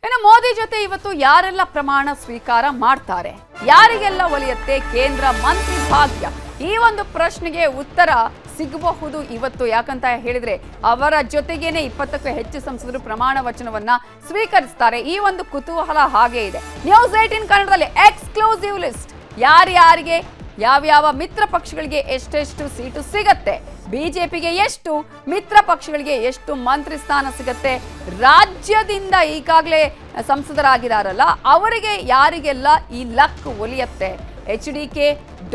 ಇನ್ನು ಮೋದಿ ಜೊತೆ ಇವತ್ತು ಯಾರೆಲ್ಲ ಪ್ರಮಾಣ ಸ್ವೀಕಾರ ಮಾಡ್ತಾರೆ, ಯಾರಿಗೆಲ್ಲ ಒಲಿಯತ್ತೆ ಕೇಂದ್ರ ಮಂತ್ರಿ ಭಾಗ್ಯ, ಈ ಒಂದು ಪ್ರಶ್ನೆಗೆ ಉತ್ತರ ಸಿಗಬಹುದು ಇವತ್ತು. ಯಾಕಂತ ಹೇಳಿದ್ರೆ ಅವರ ಜೊತೆಗೇನೆ 20ಕ್ಕೂ ಹೆಚ್ಚು ಸಂಸದರು ಪ್ರಮಾಣ ವಚನವನ್ನ ಸ್ವೀಕರಿಸ್ತಾರೆ. ಈ ಒಂದು ಕುತೂಹಲ ಹಾಗೆ ಇದೆ. ನ್ಯೂಸ್ 18 ಕನ್ನಡದಲ್ಲಿ ಎಕ್ಸ್ಕ್ಲೂಸಿವ್ ಲಿಸ್ಟ್, ಯಾರ್ಯಾರಿಗೆ ಯಾವ್ಯಾವ ಮಿತ್ರ ಪಕ್ಷಗಳಿಗೆ ಎಷ್ಟೆಷ್ಟು ಸೀಟು ಸಿಗತ್ತೆ, ಬಿಜೆಪಿಗೆ ಎಷ್ಟು, ಮಿತ್ರ ಪಕ್ಷಗಳಿಗೆ ಎಷ್ಟು ಮಂತ್ರಿ ಸ್ಥಾನ ಸಿಗತ್ತೆ, ರಾಜ್ಯದಿಂದ ಈಗಾಗಲೇ ಸಂಸದರಾಗಿದ್ದಾರಲ್ಲ ಅವರಿಗೆ ಯಾರಿಗೆಲ್ಲ ಈ ಲಕ್ ಒಲಿಯತ್ತೆ, HDK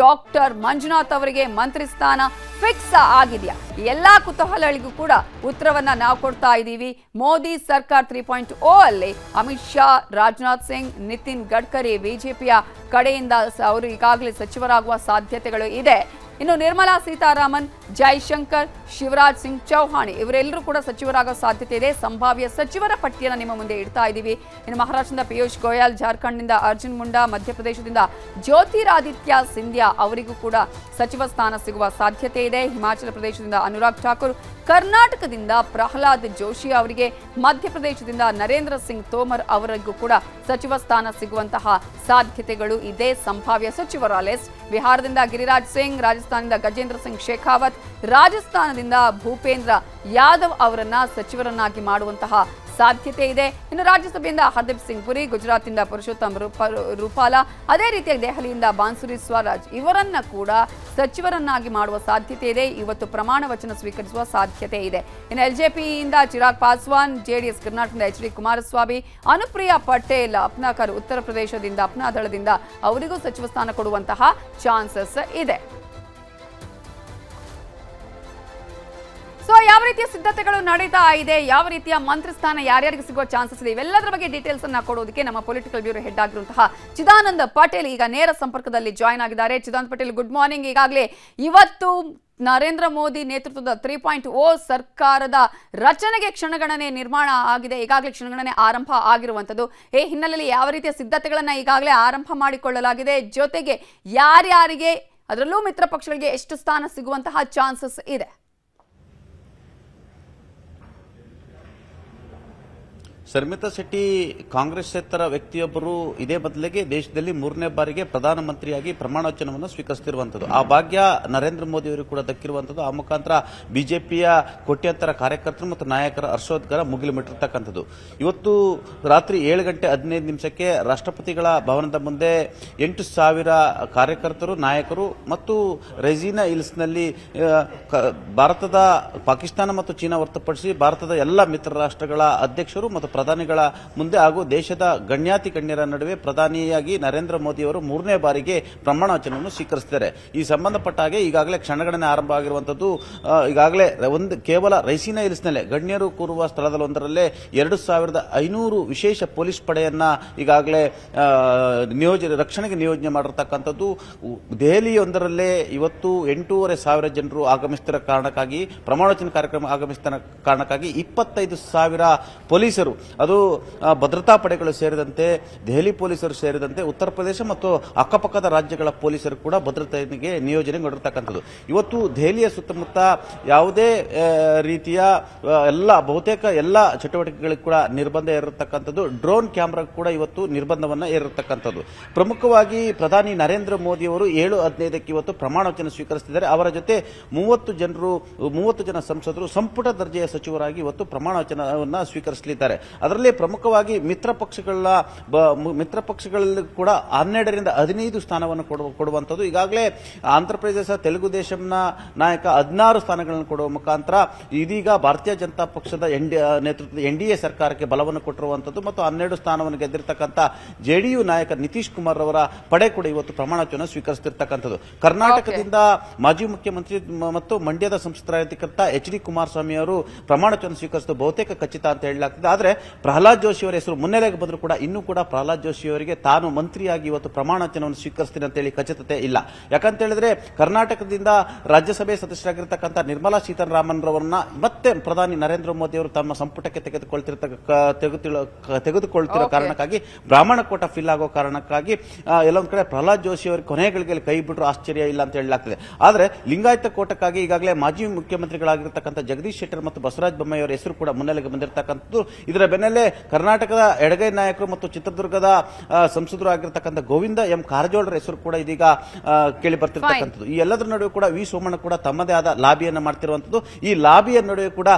ಡಾಕ್ಟರ್ ಮಂಜುನಾಥ್ ಅವರಿಗೆ ಮಂತ್ರಿ ಸ್ಥಾನ ಫಿಕ್ಸ್ ಆಗಿದೆಯಾ, ಎಲ್ಲಾ ಕುತೂಹಲಗಳಿಗೂ ಕೂಡ ಉತ್ತರವನ್ನ ನಾವು ಕೊಡ್ತಾ ಇದ್ದೀವಿ. ಮೋದಿ ಸರ್ಕಾರ 3.0 ಅಲ್ಲಿ ಅಮಿತ್ ಶಾ, ರಾಜನಾಥ್ ಸಿಂಗ್, ನಿತಿನ್ ಗಡ್ಕರಿ ಬಿಜೆಪಿಯ ಕಡೆಯಿಂದ ಅವರು ಈಗಾಗಲೇ ಸಚಿವರಾಗುವ ಸಾಧ್ಯತೆಗಳು ಇದೆ. ಇನ್ನು ನಿರ್ಮಲಾ ಸೀತಾರಾಮನ್, ಜೈಶಂಕರ್, ಶಿವರಾಜ್ ಸಿಂಗ್ ಚೌಹಾಣ್ ಇವರೆಲ್ಲರೂ ಕೂಡ ಸಚಿವರಾಗೋ ಸಾಧ್ಯತೆ ಇದೆ. ಸಂಭಾವ್ಯ ಸಚಿವರ ಪಟ್ಟಿಯನ್ನು ನಿಮ್ಮ ಮುಂದೆ ಇಡ್ತಾ ಇದ್ದೀವಿ. ಇನ್ನು ಮಹಾರಾಷ್ಟ್ರದಿಂದ ಪಿಯೂಷ್ ಗೋಯಲ್, ಜಾರ್ಖಂಡ್ನಿಂದ ಅರ್ಜುನ್ ಮುಂಡಾ, ಮಧ್ಯಪ್ರದೇಶದಿಂದ ಜ್ಯೋತಿರಾದಿತ್ಯ ಸಿಂಧ್ಯಾ ಅವರಿಗೂ ಕೂಡ ಸಚಿವ ಸ್ಥಾನ ಸಿಗುವ ಸಾಧ್ಯತೆ ಇದೆ. ಹಿಮಾಚಲ ಪ್ರದೇಶದಿಂದ ಅನುರಾಗ್ ಠಾಕೂರ್, ಕರ್ನಾಟಕದಿಂದ ಪ್ರಹ್ಲಾದ್ ಜೋಶಿ ಅವರಿಗೆ, ಮಧ್ಯಪ್ರದೇಶದಿಂದ ನರೇಂದ್ರ ಸಿಂಗ್ ತೋಮರ್ ಅವರಿಗೂ ಕೂಡ ಸಚಿವ ಸ್ಥಾನ ಸಿಗುವಂತಹ ಸಾಧ್ಯತೆಗಳು ಇದೆ. ಸಂಭಾವ್ಯ ಸಚಿವರ ಲಿಸ್ಟ್: ಬಿಹಾರದಿಂದ ಗಿರಿರಾಜ್ ಸಿಂಗ್, ರಾಜಸ್ಥಾನದಿಂದ ಗಜೇಂದ್ರ ಸಿಂಗ್ ಶೇಖಾವತ್, ರಾಜಸ್ಥಾನದಿಂದ ಭೂಪೇಂದ್ರ ಯಾದವ್ ಅವರನ್ನ ಸಚಿವರನ್ನಾಗಿ ಮಾಡುವಂತಹ ಸಾಧ್ಯತೆ ಇದೆ. ಇನ್ನು ರಾಜ್ಯಸಭೆಯಿಂದ ಹರ್ದೀಪ್ ಸಿಂಗ್ ಪುರಿ, ಗುಜರಾತ್ನಿಂದ ಪುರುಷೋತ್ತಮ್ ರೂಪಾಲ, ಅದೇ ರೀತಿಯಾಗಿ ದೆಹಲಿಯಿಂದ ಬಾನ್ಸುರಿ ಸ್ವರಾಜ್ ಇವರನ್ನ ಕೂಡ ಸಚಿವರನ್ನಾಗಿ ಮಾಡುವ ಸಾಧ್ಯತೆ ಇದೆ. ಇವತ್ತು ಪ್ರಮಾಣ ವಚನ ಸ್ವೀಕರಿಸುವ ಸಾಧ್ಯತೆ ಇದೆ. ಇನ್ನು LJPಯಿಂದ ಚಿರಾಗ್ ಪಾಸ್ವಾನ್, JDS ಕರ್ನಾಟಕದಿಂದ HD ಕುಮಾರಸ್ವಾಮಿ, ಅನುಪ್ರಿಯಾ ಪಟೇಲ್ ಅಪ್ನಾಕರ್ ಉತ್ತರ ಪ್ರದೇಶದಿಂದ ಅಪ್ನಾ ದಳದಿಂದ ಅವರಿಗೂ ಸಚಿವ ಸ್ಥಾನ ಕೊಡುವಂತಹ ಚಾನ್ಸಸ್ ಇದೆ. ಸೊ ಯಾವ ರೀತಿಯ ಸಿದ್ಧತೆಗಳು ನಡೀತಾ ಇದೆ, ಯಾವ ರೀತಿಯ ಮಂತ್ರಿ ಸ್ಥಾನ ಯಾರ್ಯಾರಿಗೆ ಸಿಗುವ ಚಾನ್ಸಸ್ ಇದೆ, ಇವೆಲ್ಲದರ ಬಗ್ಗೆ ಡೀಟೇಲ್ಸ್ ಅನ್ನ ಕೊಡೋದಕ್ಕೆ ನಮ್ಮ ಪೊಲಿಟಿಕಲ್ ಬ್ಯೂರೋ ಹೆಡ್ ಆಗಿರುವಂತಹ ಚಿದಾನಂದ ಪಟೇಲ್ ಈಗ ನೇರ ಸಂಪರ್ಕದಲ್ಲಿ ಜಾಯ್ನ್ ಆಗಿದ್ದಾರೆ. Chidananda Patel, good morning. ಈಗಾಗಲೇ ಇವತ್ತು ನರೇಂದ್ರ ಮೋದಿ ನೇತೃತ್ವದ 3.0 ಸರ್ಕಾರದ ರಚನೆಗೆ ಕ್ಷಣಗಣನೆ ನಿರ್ಮಾಣ ಆಗಿದೆ. ಈಗಾಗಲೇ ಕ್ಷಣಗಣನೆ ಆರಂಭ ಆಗಿರುವಂಥದ್ದು. ಈ ಹಿನ್ನೆಲೆಯಲ್ಲಿ ಯಾವ ರೀತಿಯ ಸಿದ್ಧತೆಗಳನ್ನ ಈಗಾಗಲೇ ಆರಂಭ ಮಾಡಿಕೊಳ್ಳಲಾಗಿದೆ, ಜೊತೆಗೆ ಯಾರ್ಯಾರಿಗೆ ಅದರಲ್ಲೂ ಮಿತ್ರ ಪಕ್ಷಗಳಿಗೆ ಎಷ್ಟು ಸ್ಥಾನ ಸಿಗುವಂತಹ ಚಾನ್ಸಸ್ ಇದೆ? ಶರ್ಮಿತಾ ಶೆಟ್ಟಿ ಕಾಂಗ್ರೆಸ್ಸೇತರ ವ್ಯಕ್ತಿಯೊಬ್ಬರು ಇದೇ ಬದಲಿಗೆ ದೇಶದಲ್ಲಿ 3ನೇ ಬಾರಿಗೆ ಪ್ರಧಾನಮಂತ್ರಿಯಾಗಿ ಪ್ರಮಾಣವಚನವನ್ನು ಸ್ವೀಕರಿಸುತ್ತಿರುವಂತದ್ದು. ಆ ಭಾಗ್ಯ ನರೇಂದ್ರ ಮೋದಿ ಅವರು ಕೂಡ ದಕ್ಕಿರುವಂತದ್ದು. ಆ ಮುಖಾಂತರ ಬಿಜೆಪಿಯ ಕೋಟ್ಯಾಂತರ ಕಾರ್ಯಕರ್ತರು ಮತ್ತು ನಾಯಕರ ಹರ್ಷೋದ್ಗಾರ ಮುಗಿಲುಮುಟ್ಟಿರತಕ್ಕಂಥದ್ದು. ಇವತ್ತು ರಾತ್ರಿ 7:15 ರಾಷ್ಟ್ರಪತಿಗಳ ಭವನದ ಮುಂದೆ 8,000 ಕಾರ್ಯಕರ್ತರು, ನಾಯಕರು ಮತ್ತು ರೆಜಿನಾ ಹಿಲ್ಸ್ನಲ್ಲಿ ಭಾರತದ, ಪಾಕಿಸ್ತಾನ ಮತ್ತು ಚೀನಾ ಹೊರತುಪಡಿಸಿ ಭಾರತದ ಎಲ್ಲ ಮಿತ್ರ ರಾಷ್ಟ್ರಗಳ ಅಧ್ಯಕ್ಷರು ಮತ್ತು ಪ್ರಧಾನಿಗಳ ಮುಂದೆ ಹಾಗೂ ದೇಶದ ಗಣ್ಯಾತಿ ಗಣ್ಯರ ನಡುವೆ ಪ್ರಧಾನಿಯಾಗಿ ನರೇಂದ್ರ ಮೋದಿ ಅವರು 3ನೇ ಬಾರಿಗೆ ಪ್ರಮಾಣ ವಚನವನ್ನು ಸ್ವೀಕರಿಸಿದ್ದಾರೆ. ಈ ಸಂಬಂಧಪಟ್ಟ ಹಾಗೆ ಈಗಾಗಲೇ ಕ್ಷಣಗಣನೆ ಆರಂಭ ಆಗಿರುವಂತದ್ದು. ಈಗಾಗಲೇ ಕೇವಲ ರೈಸಿನಾ ಹಿಲ್ಸ್ನಲ್ಲೇ ಗಣ್ಯರು ಕೂರುವ ಸ್ಥಳದಲ್ಲೊಂದರಲ್ಲೇ 2,500 ವಿಶೇಷ ಪೊಲೀಸ್ ಪಡೆಯನ್ನ ಈಗಾಗಲೇ ರಕ್ಷಣೆಗೆ ನಿಯೋಜನೆ ಮಾಡಿರತಕ್ಕಂಥದ್ದು. ದೆಹಲಿಯೊಂದರಲ್ಲೇ ಇವತ್ತು 8,500 ಜನರು ಆಗಮಿಸುತ್ತಿರುವ ಕಾರಣಕ್ಕಾಗಿ, ಪ್ರಮಾಣವಚನ ಕಾರ್ಯಕ್ರಮ ಆಗಮಿಸುತ್ತಿರುವ ಕಾರಣಕ್ಕಾಗಿ 25,000 ಪೊಲೀಸರು, ಅದು ಭದ್ರತಾ ಪಡೆಗಳು ಸೇರಿದಂತೆ, ದೆಹಲಿ ಪೊಲೀಸರು ಸೇರಿದಂತೆ ಉತ್ತರ ಪ್ರದೇಶ ಮತ್ತು ಅಕ್ಕಪಕ್ಕದ ರಾಜ್ಯಗಳ ಪೊಲೀಸರು ಕೂಡ ಭದ್ರತೆಗೆ ನಿಯೋಜನೆ ಮಾಡಿರತಕ್ಕಂಥದ್ದು. ಇವತ್ತು ದೆಹಲಿಯ ಸುತ್ತಮುತ್ತ ಯಾವುದೇ ರೀತಿಯ ಬಹುತೇಕ ಎಲ್ಲ ಚಟುವಟಿಕೆಗಳಿಗೆ ಕೂಡ ನಿರ್ಬಂಧ ಇರತಕ್ಕಂಥದ್ದು. ಡ್ರೋನ್ ಕ್ಯಾಮೆರಾ ಕೂಡ ಇವತ್ತು ನಿರ್ಬಂಧವನ್ನು ಏರಿರತಕ್ಕಂಥದ್ದು. ಪ್ರಮುಖವಾಗಿ ಪ್ರಧಾನಿ ನರೇಂದ್ರ ಮೋದಿ ಅವರು 7:15 ಇವತ್ತು ಪ್ರಮಾಣ ವಚನ ಸ್ವೀಕರಿಸುತ್ತಿದ್ದಾರೆ. ಅವರ ಜೊತೆ 30 ಜನ ಸಂಸದರು ಸಂಪುಟ ದರ್ಜೆಯ ಸಚಿವರಾಗಿ ಇವತ್ತು ಪ್ರಮಾಣ ವಚನವನ್ನು ಸ್ವೀಕರಿಸಲಿದ್ದಾರೆ. ಅದರಲ್ಲಿ ಪ್ರಮುಖವಾಗಿ ಮಿತ್ರ ಪಕ್ಷಗಳಲ್ಲಿ ಕೂಡ 12ರಿಂದ 15 ಸ್ಥಾನವನ್ನು ಕೊಡುವಂಥದ್ದು. ಈಗಾಗಲೇ ಆಂಧ್ರಪ್ರದೇಶ ತೆಲುಗು ದೇಶಂನ ನಾಯಕ 16 ಸ್ಥಾನಗಳನ್ನು ಕೊಡುವ ಮುಖಾಂತರ ಇದೀಗ ಭಾರತೀಯ ಜನತಾ ಪಕ್ಷದ ನೇತೃತ್ವದ ಎನ್ಡಿಎ ಸರ್ಕಾರಕ್ಕೆ ಬಲವನ್ನು ಕೊಟ್ಟಿರುವಂಥದ್ದು ಮತ್ತು 12 ಸ್ಥಾನವನ್ನು ಗೆದ್ದಿರತಕ್ಕಂಥ ಜೆಡಿಯು ನಾಯಕ ನಿತೀಶ್ ಕುಮಾರ್ ಅವರ ಪಡೆ ಕೂಡ ಇವತ್ತು ಪ್ರಮಾಣ ವಚನ ಸ್ವೀಕರಿಸುತ್ತಿರತಕ್ಕಂಥದ್ದು. ಕರ್ನಾಟಕದಿಂದ ಮಾಜಿ ಮುಖ್ಯಮಂತ್ರಿ ಮತ್ತು ಮಂಡ್ಯದ ಸಂಸದರಾಗಿರ್ತಕ್ಕಂಥ ಎಚ್.ಡಿ. ಕುಮಾರಸ್ವಾಮಿ ಅವರು ಪ್ರಮಾಣ ವಚನ ಸ್ವೀಕರಿಸುವುದು ಬಹುತೇಕ ಖಚಿತ ಅಂತ ಹೇಳಲಾಗ್ತದೆ. ಆದರೆ ಪ್ರಹ್ಲಾದ್ ಜೋಶಿ ಅವರ ಹೆಸರು ಮುನ್ನೆಲೆಗೆ ಬಂದರೂ ಕೂಡ ಇನ್ನೂ ಕೂಡ ಪ್ರಹ್ಲಾದ್ ಜೋಶಿ ಅವರಿಗೆ ತಾನು ಮಂತ್ರಿಯಾಗಿ ಇವತ್ತು ಪ್ರಮಾಣ ವಚನವನ್ನು ಸ್ವೀಕರಿಸ್ತೀನಿ ಅಂತ ಹೇಳಿ ಖಚಿತತೆ ಇಲ್ಲ. ಯಾಕಂತ ಹೇಳಿದ್ರೆ ಕರ್ನಾಟಕದಿಂದ ರಾಜ್ಯಸಭೆ ಸದಸ್ಯರಾಗಿರ್ತಕ್ಕಂಥ ನಿರ್ಮಲಾ ಸೀತಾರಾಮನ್ ರವರನ್ನ ಮತ್ತೆ ಪ್ರಧಾನಿ ನರೇಂದ್ರ ಮೋದಿ ಅವರು ತಮ್ಮ ಸಂಪುಟಕ್ಕೆ ತೆಗೆದುಕೊಳ್ತಿರೋ ಕಾರಣಕ್ಕಾಗಿ ಬ್ರಾಹ್ಮಣ ಕೋಟ ಫಿಲ್ ಆಗೋ ಕಾರಣಕ್ಕಾಗಿ ಎಲ್ಲೊಂದ್ ಕಡೆ ಪ್ರಹ್ಲಾದ್ ಜೋಶಿ ಅವರು ಕೊನೆಗಳಿಗೆ ಕೈ ಬಿಟ್ಟರು ಆಶ್ಚರ್ಯ ಇಲ್ಲ ಅಂತ ಹೇಳಲಾಗ್ತದೆ. ಆದರೆ ಲಿಂಗಾಯತ ಕೋಟಕ್ಕಾಗಿ ಈಗಾಗಲೇ ಮಾಜಿ ಮುಖ್ಯಮಂತ್ರಿಗಳಾಗಿರ್ತಕ್ಕಂಥ ಜಗದೀಶ್ ಶೆಟ್ಟರ್ ಮತ್ತು ಬಸವರಾಜ ಬೊಮ್ಮಾಯಿ ಅವರ ಹೆಸರು ಕೂಡ ಮುನ್ನೆಲೆಗೆ ಬಂದಿರತಕ್ಕಂಥದ್ದು. ಇದರ ಬೆನ್ನಲ್ಲೇ ಕರ್ನಾಟಕದ ಎಡಗೈ ನಾಯಕರು ಮತ್ತು ಚಿತ್ರದುರ್ಗದ ಸಂಸದರು ಆಗಿರ್ತಕ್ಕಂಥ ಗೋವಿಂದ ಎಂ ಕಾರಜೋಳರ ಹೆಸರು ಕೂಡ ಇದೀಗ ಕೇಳಿ ಬರ್ತಿರ್ತಕ್ಕಂಥದ್ದು. ಈ ಎಲ್ಲದರ ನಡುವೆ ಕೂಡ ವಿ ಸೋಮಣ್ಣ ಕೂಡ ತಮ್ಮದೇ ಆದ ಲಾಬಿಯನ್ನು ಮಾಡ್ತಿರುವಂತದ್ದು. ಈ ಲಾಬಿಯ ನಡುವೆ ಕೂಡ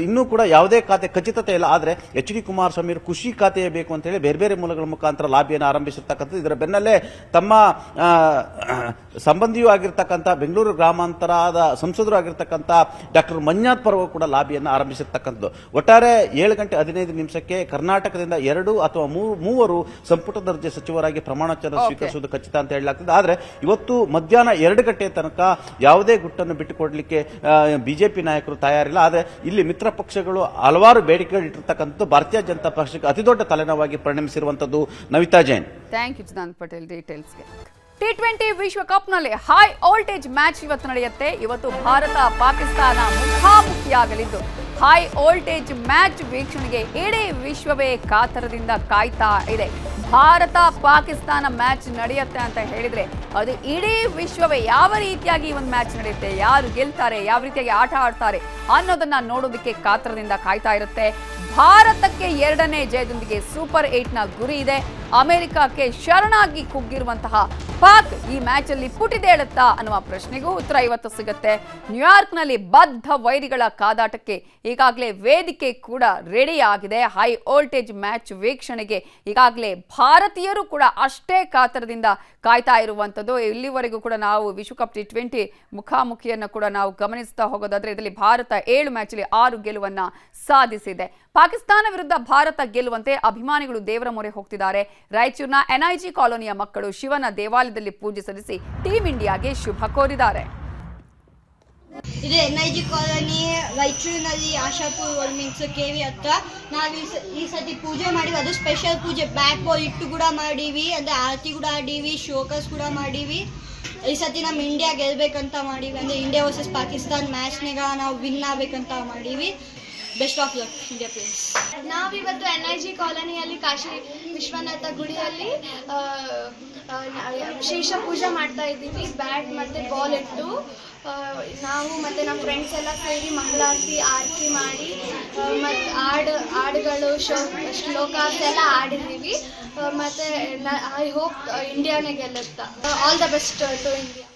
ಇನ್ನೂ ಕೂಡ ಯಾವುದೇ ಖಾತೆ ಖಚಿತತೆ ಇಲ್ಲ. ಆದರೆ ಎಚ್.ಡಿ. ಕುಮಾರಸ್ವಾಮಿ ಅವರು ಖುಷಿ ಖಾತೆಯೇ ಬೇಕು ಅಂತ ಹೇಳಿ ಬೇರೆ ಬೇರೆ ಮೂಲಗಳ ಮುಖಾಂತರ ಲಾಬಿಯನ್ನು ಆರಂಭಿಸಿರ್ತಕ್ಕಂಥದ್ದು. ಇದರ ಬೆನ್ನಲ್ಲೇ ತಮ್ಮ ಸಂಬಂಧಿಯೂ ಆಗಿರ್ತಕ್ಕಂಥ ಬೆಂಗಳೂರು ಗ್ರಾಮಾಂತರದ ಸಂಸದರು ಆಗಿರ್ತಕ್ಕಂಥ ಡಾಕ್ಟರ್ ಮಂಜುನಾಥ್ ಪರ್ವ ಕೂಡ ಲಾಬಿಯನ್ನು ಆರಂಭಿಸಿರ್ತಕ್ಕಂಥದ್ದು. ಒಟ್ಟಾರೆ 7:15 ಕರ್ನಾಟಕದಿಂದ 2 ಅಥವಾ 3 ಸಂಪುಟ ದರ್ಜೆ ಸಚಿವರಾಗಿ ಪ್ರಮಾಣ ವಚನ ಸ್ವೀಕರಿಸುವುದು ಖಚಿತ ಅಂತ ಹೇಳಲಾಗ್ತದೆ. ಆದರೆ ಇವತ್ತು ಮಧ್ಯಾಹ್ನ 2 ಗಂಟೆ ತನಕ ಯಾವುದೇ ಗುಟ್ಟನ್ನು ಬಿಟ್ಟುಕೊಡ್ಲಿಕ್ಕೆ ಬಿಜೆಪಿ ನಾಯಕರು ತಯಾರಿಲ್ಲ. ಆದರೆ ಇಲ್ಲಿ ಮಿತ್ರ ಪಕ್ಷಗಳು ಹಲವಾರು ಬೇಡಿಕೆಗಳು ಇಟ್ಟಿರ್ತಕ್ಕಂಥದ್ದು ಭಾರತೀಯ ಜನತಾ ಪಕ್ಷಕ್ಕೆ ಅತಿದೊಡ್ಡ ತಲೆನೋವಾಗಿ ಪರಿಣಮಿಸಿರುವಂತದ್ದು. ನವಿತಾ ಜೈನ್, ಥ್ಯಾಂಕ್ ಯು ಚಿದಾನಂದ ಪಟೇಲ್ ಡೀಟೇಲ್ಸ್ಗೆ. T20 ವಿಶ್ವಕಪ್ನಲ್ಲಿ ಹೈ ವೋಲ್ಟೇಜ್ ಮ್ಯಾಚ್ ಇವತ್ತು ನಡೆಯುತ್ತೆ. ಇವತ್ತು ಭಾರತ ಪಾಕಿಸ್ತಾನ ಮುಖಾಮುಖಿಯಾಗಲಿದ್ದು ಹೈ ವೋಲ್ಟೇಜ್ ಮ್ಯಾಚ್ ವೀಕ್ಷಣೆಗೆ ಇಡೀ ವಿಶ್ವವೇ ಕಾತರದಿಂದ ಕಾಯ್ತಾ ಇದೆ. ಭಾರತ ಪಾಕಿಸ್ತಾನ ಮ್ಯಾಚ್ ನಡೆಯುತ್ತೆ ಅಂತ ಹೇಳಿದ್ರೆ ಅದು ಇಡೀ ವಿಶ್ವವೇ ಯಾವ ರೀತಿಯಾಗಿ ಒಂದು ಮ್ಯಾಚ್ ನಡೆಯುತ್ತೆ, ಯಾರು ಗೆಲ್ತಾರೆ, ಯಾವ ರೀತಿಯಾಗಿ ಆಟ ಆಡ್ತಾರೆ ಅನ್ನೋದನ್ನ ನೋಡೋದಕ್ಕೆ ಕಾತರದಿಂದ ಕಾಯ್ತಾ ಇರುತ್ತೆ. ಭಾರತಕ್ಕೆ 2ನೇ ಜಯದೊಂದಿಗೆ ಸೂಪರ್ 8ನ ಗುರಿ ಇದೆ. ಅಮೆರಿಕಕ್ಕೆ ಶರಣಾಗಿ ಕುಗ್ಗಿರುವಂತಹ ಪಾಕ್ ಈ ಮ್ಯಾಚ್ ಅಲ್ಲಿ ಪುಟಿದೇಳುತ್ತಾ ಅನ್ನುವ ಪ್ರಶ್ನೆಗೂ ಉತ್ತರ ಇವತ್ತು ಸಿಗುತ್ತೆ. ನ್ಯೂಯಾರ್ಕ್ನಲ್ಲಿ ಬದ್ಧ ವೈರಿಗಳ ಕಾದಾಟಕ್ಕೆ ಈಗಾಗಲೇ ವೇದಿಕೆ ಕೂಡ ರೆಡಿ ಆಗಿದೆ. ಹೈ ವೋಲ್ಟೇಜ್ ಮ್ಯಾಚ್ ವೀಕ್ಷಣೆಗೆ ಈಗಾಗಲೇ ಭಾರತೀಯರು ಕೂಡ ಅಷ್ಟೇ ಕಾತರದಿಂದ ಕಾಯ್ತಾ ಇರುವಂಥದ್ದು. ಇಲ್ಲಿವರೆಗೂ ಕೂಡ ನಾವು ವಿಶ್ವಕಪ್ T20 ಮುಖಾಮುಖಿಯನ್ನು ಕೂಡ ನಾವು ಗಮನಿಸ್ತಾ ಹೋಗೋದಾದ್ರೆ ಇದರಲ್ಲಿ ಭಾರತ 7 ಮ್ಯಾಚಲ್ಲಿ 6 ಗೆಲುವನ್ನ ಸಾಧಿಸಿದೆ. ಪಾಕಿಸ್ತಾನ ವಿರುದ್ಧ ಭಾರತ ಗೆಲ್ಲುವಂತೆ ಅಭಿಮಾನಿಗಳು ದೇವರ ಮೊರೆ ಹೋಗ್ತಿದ್ದಾರೆ. ರಾಯಚೂರಿನ ಎನ್ಐಜಿ ಕಾಲೋನಿಯ ಮಕ್ಕಳು ಶಿವನ ದೇವಾಲಯದಲ್ಲಿ ಪೂಜೆ ಸಲ್ಲಿಸಿ ಟೀಂ ಇಂಡಿಯಾಗೆ ಶುಭ ಕೋರಿದ್ದಾರೆ. ಇದು ಎನ್ಐಜಿ ಕಾಲೋನಿ ರಾಯಚೂರಿನಲ್ಲಿ ಆಶಾಪುರ್ ವರ್ಮಿಂಗ್ಸ್ ಕೆವಿ ಹತ್ರ ನಾವು ಈ ಸತಿ ಪೂಜೆ ಮಾಡಿವಿ. ಅದು ಸ್ಪೆಷಲ್ ಪೂಜೆ, ಬ್ಯಾಟ್ ಬಾಲ್ ಇಟ್ಟು ಕೂಡ ಮಾಡೀವಿ, ಅಂದರೆ ಆರತಿ ಕೂಡ ಆಡೀವಿ, ಶೋಕಸ್ ಕೂಡ ಮಾಡೀವಿ. ಈ ಸತಿ ನಮ್ಮ ಇಂಡಿಯಾ ಗೆಲ್ಬೇಕಂತ ಮಾಡೀವಿ, ಅಂದರೆ ಇಂಡಿಯಾ ವರ್ಸಸ್ ಪಾಕಿಸ್ತಾನ್ ಮ್ಯಾಚ್ನಾಗ ನಾವು ವಿನ್ ಆಗಬೇಕಂತ ಮಾಡೀವಿ. Best of luck India players. ನಾವಿವತ್ತು ಎನ್ಐಜಿ ಕಾಲೋನಿಯಲ್ಲಿ ಕಾಶಿ ವಿಶ್ವನಾಥ ಗುಡಿಯಲ್ಲಿ ವಿಶೇಷ ಪೂಜೆ ಮಾಡ್ತಾ ಇದ್ದೀವಿ. ಬ್ಯಾಟ್ ಮತ್ತು ಬಾಲ್ ಇಟ್ಟು ನಾವು ಮತ್ತು ನಮ್ಮ ಫ್ರೆಂಡ್ಸ್ ಎಲ್ಲ ಸೇರಿ ಮಂಗಳಾರತಿ ಆರತಿ ಮಾಡಿ ಮತ್ತು ಹಾಡುಗಳು ಹಾಡುಗಳು ಶ್ಲೋಕಾಸ್ ಎಲ್ಲ ಆಡಿದ್ದೀವಿ. ಮತ್ತು ಐ ಹೋಪ್ ಇಂಡಿಯಾನೇ ಗೆಲ್ಲುತ್ತಾ. All the best to India.